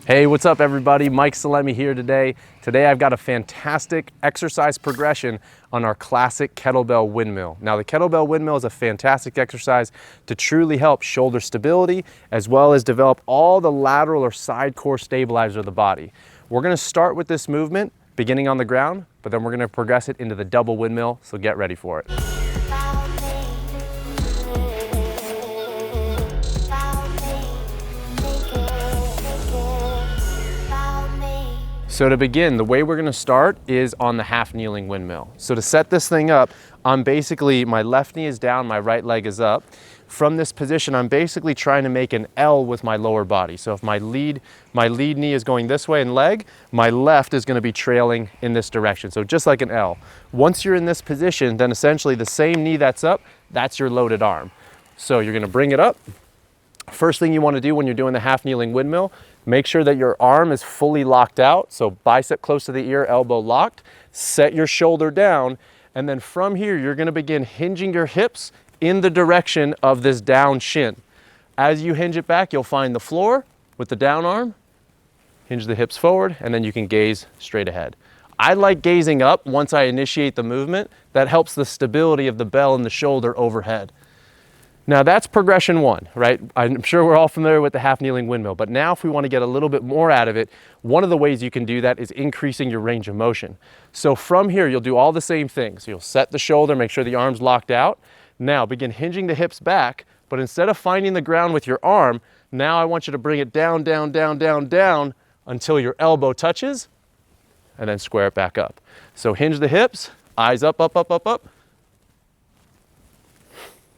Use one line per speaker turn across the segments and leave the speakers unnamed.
Hey, what's up everybody? Mike Salemi here today. Today I've got a fantastic exercise progression on our classic kettlebell windmill. Now the kettlebell windmill is a fantastic exercise to truly help shoulder stability as well as develop all the lateral or side core stabilizer of the body. We're gonna start with this movement beginning on the ground, but then we're gonna progress it into the double windmill, so get ready for it. So to begin, the way we're gonna start is on the half kneeling windmill. So to set this thing up, my left knee is down, my right leg is up. From this position, I'm basically trying to make an L with my lower body. So if my lead knee is going this way and leg, my left is gonna be trailing in this direction. So just like an L. Once you're in this position, then essentially the same knee that's up, that's your loaded arm. So you're gonna bring it up. First thing you wanna do when you're doing the half kneeling windmill, make sure that your arm is fully locked out. So bicep close to the ear, elbow locked. Set your shoulder down. And then from here, you're gonna begin hinging your hips in the direction of this down shin. As you hinge it back, you'll find the floor with the down arm. Hinge the hips forward, and then you can gaze straight ahead. I like gazing up once I initiate the movement. That helps the stability of the bell and the shoulder overhead. Now that's progression one, right? I'm sure we're all familiar with the half kneeling windmill, but now if we want to get a little bit more out of it, one of the ways you can do that is increasing your range of motion. So from here, you'll do all the same things. You'll set the shoulder, make sure the arm's locked out. Now begin hinging the hips back, but instead of finding the ground with your arm, now I want you to bring it down, down, down, down, down until your elbow touches, and then square it back up. So hinge the hips, eyes up, up, up, up, up.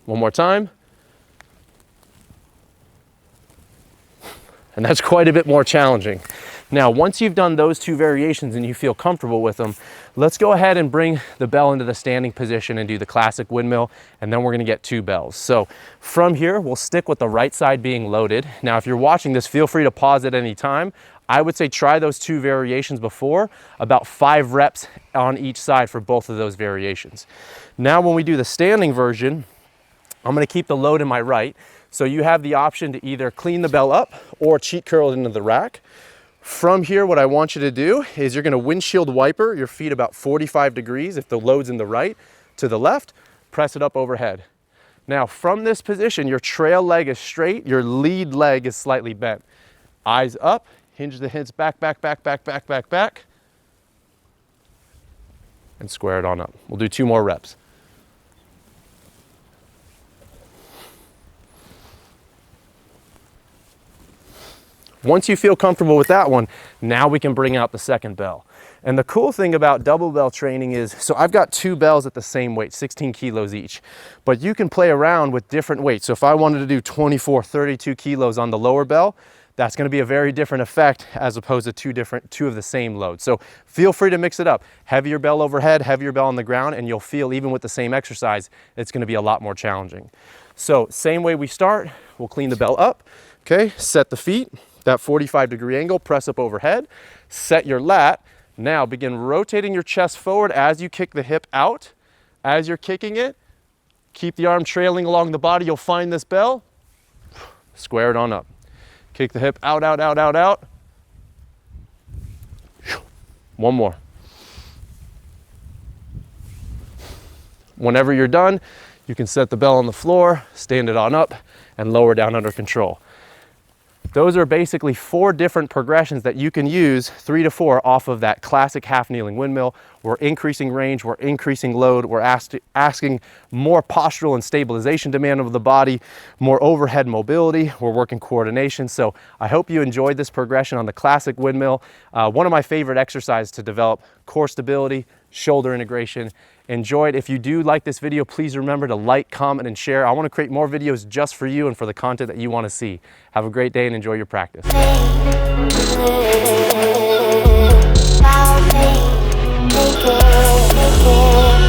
One more time. And that's quite a bit more challenging. Now, once you've done those two variations and you feel comfortable with them, let's go ahead and bring the bell into the standing position and do the classic windmill, and then we're gonna get two bells. So from here, we'll stick with the right side being loaded. Now, if you're watching this, feel free to pause at any time. I would say try those two variations before, about 5 reps on each side for both of those variations. Now, when we do the standing version, I'm gonna keep the load in my right. So you have the option to either clean the bell up or cheat curl it into the rack. From here, what I want you to do is you're gonna windshield wiper your feet about 45 degrees if the load's in the right to the left, press it up overhead. Now from this position, your trail leg is straight, your lead leg is slightly bent. Eyes up, hinge the hips back, back, back, back, back, back, back, and square it on up. We'll do 2 more reps. Once you feel comfortable with that one, now we can bring out the second bell. And the cool thing about double bell training is, so I've got 2 bells at the same weight, 16 kilos each, but you can play around with different weights. So if I wanted to do 24, 32 kilos on the lower bell, that's gonna be a very different effect as opposed to two of the same load. So feel free to mix it up. Heavier bell overhead, heavier bell on the ground, and you'll feel even with the same exercise, it's gonna be a lot more challenging. So same way we start, we'll clean the bell up, okay? Set the feet. That 45-degree angle, press up overhead, set your lat. Now begin rotating your chest forward as you kick the hip out. As you're kicking it, keep the arm trailing along the body. You'll find this bell, square it on up. Kick the hip out, out, out, out, out. One more. Whenever you're done, you can set the bell on the floor, stand it on up, and lower down under control. Those are basically 4 different progressions that you can use, 3 to 4 off of that classic half kneeling windmill. We're increasing range, we're increasing load, we're asking more postural and stabilization demand of the body, more overhead mobility, we're working coordination. So I hope you enjoyed this progression on the classic windmill. One of my favorite exercises to develop core stability, shoulder integration. Enjoy it. If you do like this video, please remember to like, comment, and share. I want to create more videos just for you and for the content that you want to see. Have a great day and enjoy your practice.
Make it.